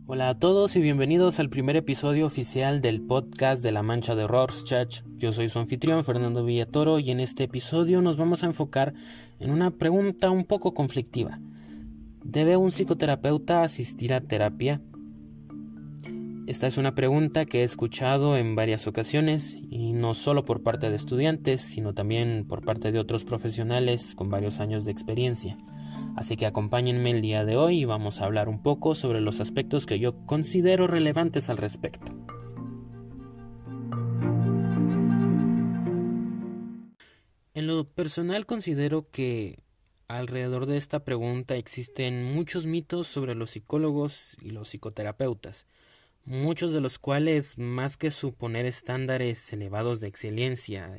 Hola a todos y bienvenidos al primer episodio oficial del podcast de La Mancha de Rorschach. Yo soy su anfitrión Fernando Villatoro y en este episodio nos vamos a enfocar en una pregunta un poco conflictiva. ¿Debe un psicoterapeuta asistir a terapia? Esta es una pregunta que he escuchado en varias ocasiones y no solo por parte de estudiantes, sino también por parte de otros profesionales con varios años de experiencia. Así que acompáñenme el día de hoy y vamos a hablar un poco sobre los aspectos que yo considero relevantes al respecto. En lo personal considero que alrededor de esta pregunta existen muchos mitos sobre los psicólogos y los psicoterapeutas, muchos de los cuales, más que suponer estándares elevados de excelencia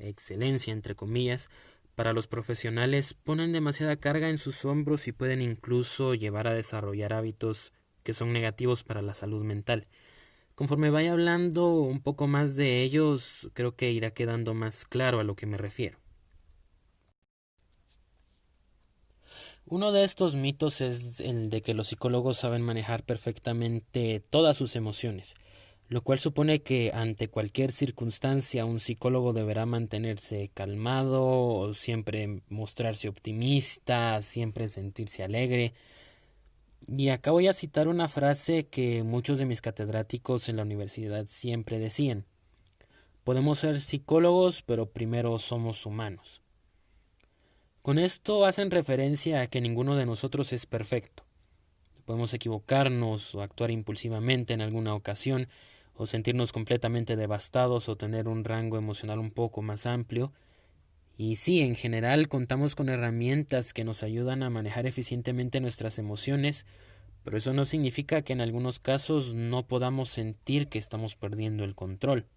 entre comillas, para los profesionales ponen demasiada carga en sus hombros y pueden incluso llevar a desarrollar hábitos que son negativos para la salud mental. Conforme vaya hablando un poco más de ellos, creo que irá quedando más claro a lo que me refiero. Uno de estos mitos es el de que los psicólogos saben manejar perfectamente todas sus emociones, lo cual supone que ante cualquier circunstancia un psicólogo deberá mantenerse calmado o siempre mostrarse optimista, siempre sentirse alegre. Y acá voy a citar una frase que muchos de mis catedráticos en la universidad siempre decían: podemos ser psicólogos, pero primero somos humanos. Con esto hacen referencia a que ninguno de nosotros es perfecto. Podemos equivocarnos o actuar impulsivamente en alguna ocasión, o sentirnos completamente devastados o tener un rango emocional un poco más amplio. Y sí, en general contamos con herramientas que nos ayudan a manejar eficientemente nuestras emociones, pero eso no significa que en algunos casos no podamos sentir que estamos perdiendo el control.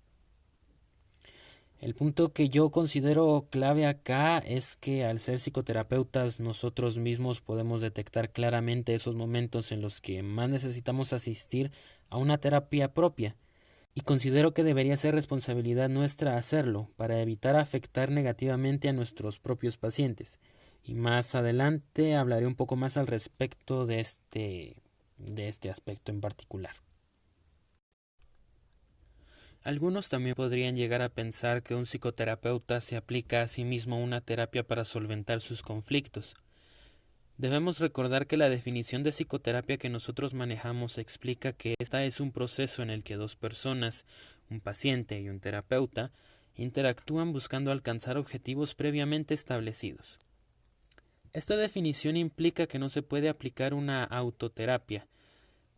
El punto que yo considero clave acá es que al ser psicoterapeutas nosotros mismos podemos detectar claramente esos momentos en los que más necesitamos asistir a una terapia propia, y considero que debería ser responsabilidad nuestra hacerlo para evitar afectar negativamente a nuestros propios pacientes. Y más adelante hablaré un poco más al respecto de este aspecto en particular. Algunos también podrían llegar a pensar que un psicoterapeuta se aplica a sí mismo una terapia para solventar sus conflictos. Debemos recordar que la definición de psicoterapia que nosotros manejamos explica que esta es un proceso en el que dos personas, un paciente y un terapeuta, interactúan buscando alcanzar objetivos previamente establecidos. Esta definición implica que no se puede aplicar una autoterapia.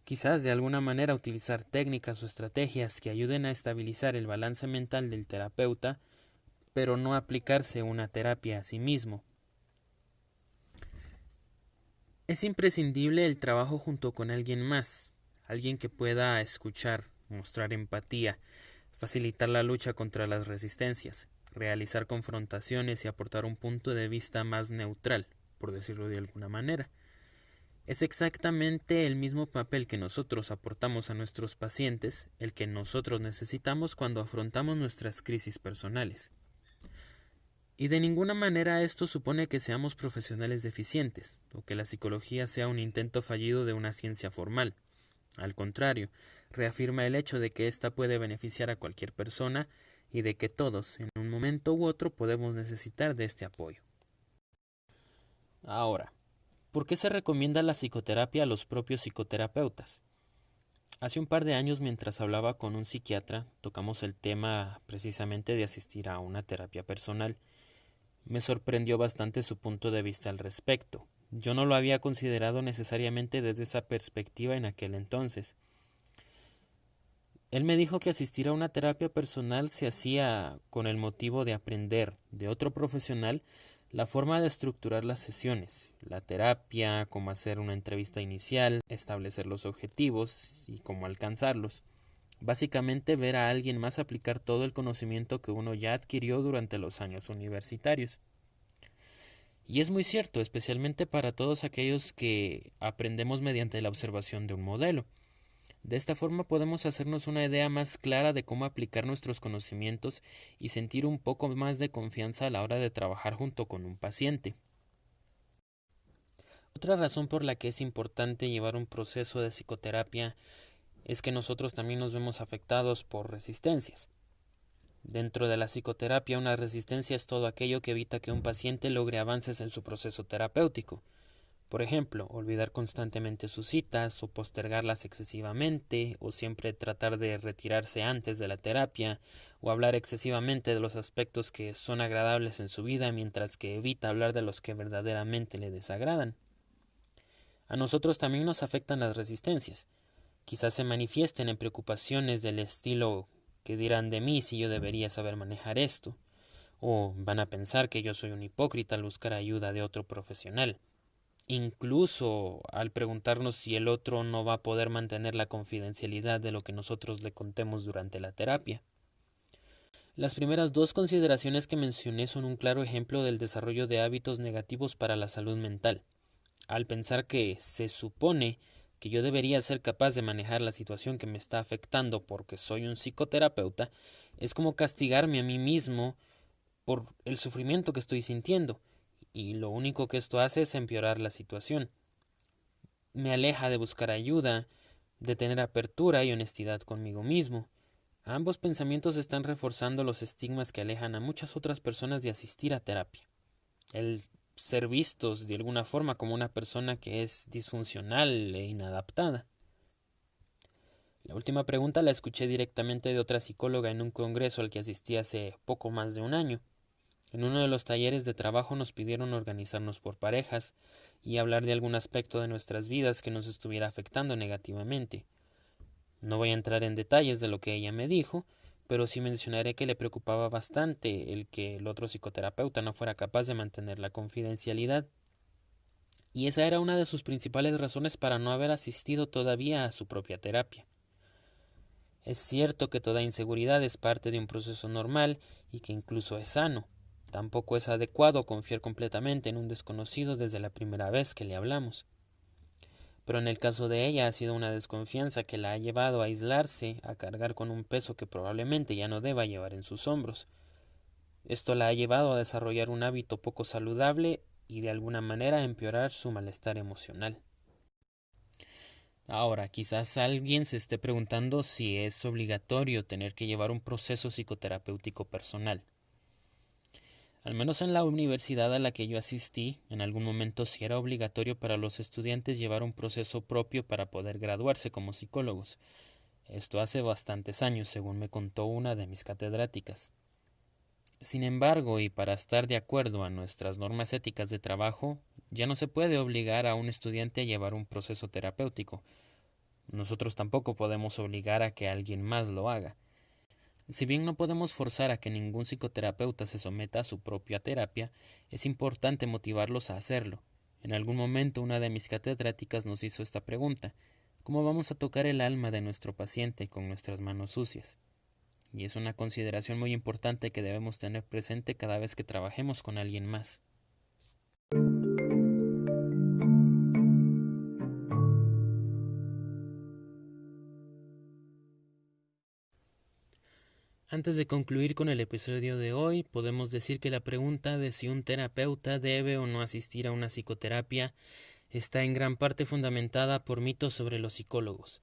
Quizás de alguna manera utilizar técnicas o estrategias que ayuden a estabilizar el balance mental del terapeuta, pero no aplicarse una terapia a sí mismo. Es imprescindible el trabajo junto con alguien más, alguien que pueda escuchar, mostrar empatía, facilitar la lucha contra las resistencias, realizar confrontaciones y aportar un punto de vista más neutral, por decirlo de alguna manera. Es exactamente el mismo papel que nosotros aportamos a nuestros pacientes, el que nosotros necesitamos cuando afrontamos nuestras crisis personales. Y de ninguna manera esto supone que seamos profesionales deficientes, o que la psicología sea un intento fallido de una ciencia formal. Al contrario, reafirma el hecho de que ésta puede beneficiar a cualquier persona y de que todos, en un momento u otro, podemos necesitar de este apoyo. Ahora, ¿por qué se recomienda la psicoterapia a los propios psicoterapeutas? Hace un par de años, mientras hablaba con un psiquiatra, tocamos el tema precisamente de asistir a una terapia personal. Me sorprendió bastante su punto de vista al respecto. Yo no lo había considerado necesariamente desde esa perspectiva en aquel entonces. Él me dijo que asistir a una terapia personal se hacía con el motivo de aprender de otro profesional la forma de estructurar las sesiones, la terapia, cómo hacer una entrevista inicial, establecer los objetivos y cómo alcanzarlos. Básicamente ver a alguien más aplicar todo el conocimiento que uno ya adquirió durante los años universitarios. Y es muy cierto, especialmente para todos aquellos que aprendemos mediante la observación de un modelo. De esta forma podemos hacernos una idea más clara de cómo aplicar nuestros conocimientos y sentir un poco más de confianza a la hora de trabajar junto con un paciente. Otra razón por la que es importante llevar un proceso de psicoterapia es que nosotros también nos vemos afectados por resistencias. Dentro de la psicoterapia, una resistencia es todo aquello que evita que un paciente logre avances en su proceso terapéutico. Por ejemplo, olvidar constantemente sus citas o postergarlas excesivamente, o siempre tratar de retirarse antes de la terapia, o hablar excesivamente de los aspectos que son agradables en su vida mientras que evita hablar de los que verdaderamente le desagradan. A nosotros también nos afectan las resistencias. Quizás se manifiesten en preocupaciones del estilo ¿qué dirán de mí si yo debería saber manejar esto? O van a pensar que yo soy un hipócrita al buscar ayuda de otro profesional. Incluso al preguntarnos si el otro no va a poder mantener la confidencialidad de lo que nosotros le contemos durante la terapia. Las primeras dos consideraciones que mencioné son un claro ejemplo del desarrollo de hábitos negativos para la salud mental. Al pensar que se supone que yo debería ser capaz de manejar la situación que me está afectando porque soy un psicoterapeuta, es como castigarme a mí mismo por el sufrimiento que estoy sintiendo, y lo único que esto hace es empeorar la situación. Me aleja de buscar ayuda, de tener apertura y honestidad conmigo mismo. Ambos pensamientos están reforzando los estigmas que alejan a muchas otras personas de asistir a terapia. El ser vistos de alguna forma como una persona que es disfuncional e inadaptada. La última pregunta la escuché directamente de otra psicóloga en un congreso al que asistí hace poco más de un año. En uno de los talleres de trabajo nos pidieron organizarnos por parejas y hablar de algún aspecto de nuestras vidas que nos estuviera afectando negativamente. No voy a entrar en detalles de lo que ella me dijo, pero sí mencionaré que le preocupaba bastante el que el otro psicoterapeuta no fuera capaz de mantener la confidencialidad. Y esa era una de sus principales razones para no haber asistido todavía a su propia terapia. Es cierto que toda inseguridad es parte de un proceso normal y que incluso es sano. Tampoco es adecuado confiar completamente en un desconocido desde la primera vez que le hablamos. Pero en el caso de ella ha sido una desconfianza que la ha llevado a aislarse, a cargar con un peso que probablemente ya no deba llevar en sus hombros. Esto la ha llevado a desarrollar un hábito poco saludable y de alguna manera a empeorar su malestar emocional. Ahora, quizás alguien se esté preguntando si es obligatorio tener que llevar un proceso psicoterapéutico personal. Al menos en la universidad a la que yo asistí, en algún momento sí era obligatorio para los estudiantes llevar un proceso propio para poder graduarse como psicólogos. Esto hace bastantes años, según me contó una de mis catedráticas. Sin embargo, y para estar de acuerdo a nuestras normas éticas de trabajo, ya no se puede obligar a un estudiante a llevar un proceso terapéutico. Nosotros tampoco podemos obligar a que alguien más lo haga. Si bien no podemos forzar a que ningún psicoterapeuta se someta a su propia terapia, es importante motivarlos a hacerlo. En algún momento una de mis catedráticas nos hizo esta pregunta: ¿cómo vamos a tocar el alma de nuestro paciente con nuestras manos sucias? Y es una consideración muy importante que debemos tener presente cada vez que trabajemos con alguien más. Antes de concluir con el episodio de hoy, podemos decir que la pregunta de si un terapeuta debe o no asistir a una psicoterapia está en gran parte fundamentada por mitos sobre los psicólogos,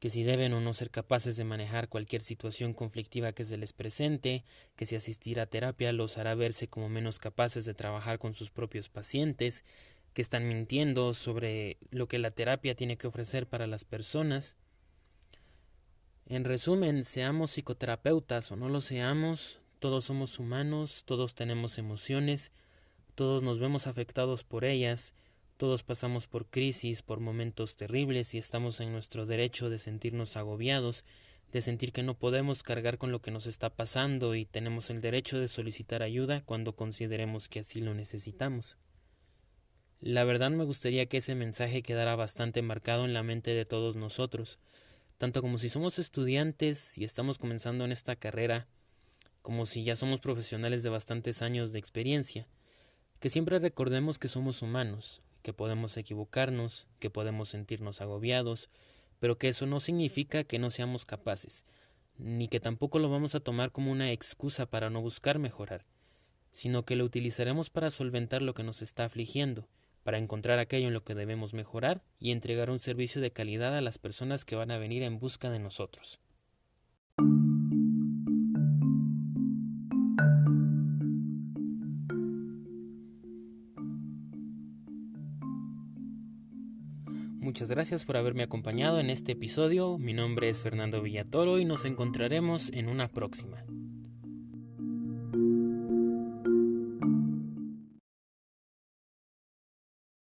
que si deben o no ser capaces de manejar cualquier situación conflictiva que se les presente, que si asistir a terapia los hará verse como menos capaces de trabajar con sus propios pacientes, que están mintiendo sobre lo que la terapia tiene que ofrecer para las personas. En resumen, seamos psicoterapeutas o no lo seamos, todos somos humanos, todos tenemos emociones, todos nos vemos afectados por ellas, todos pasamos por crisis, por momentos terribles y estamos en nuestro derecho de sentirnos agobiados, de sentir que no podemos cargar con lo que nos está pasando y tenemos el derecho de solicitar ayuda cuando consideremos que así lo necesitamos. La verdad me gustaría que ese mensaje quedara bastante marcado en la mente de todos nosotros, tanto como si somos estudiantes y estamos comenzando en esta carrera, como si ya somos profesionales de bastantes años de experiencia, que siempre recordemos que somos humanos, que podemos equivocarnos, que podemos sentirnos agobiados, pero que eso no significa que no seamos capaces, ni que tampoco lo vamos a tomar como una excusa para no buscar mejorar, sino que lo utilizaremos para solventar lo que nos está afligiendo, para encontrar aquello en lo que debemos mejorar y entregar un servicio de calidad a las personas que van a venir en busca de nosotros. Muchas gracias por haberme acompañado en este episodio. Mi nombre es Fernando Villatoro y nos encontraremos en una próxima.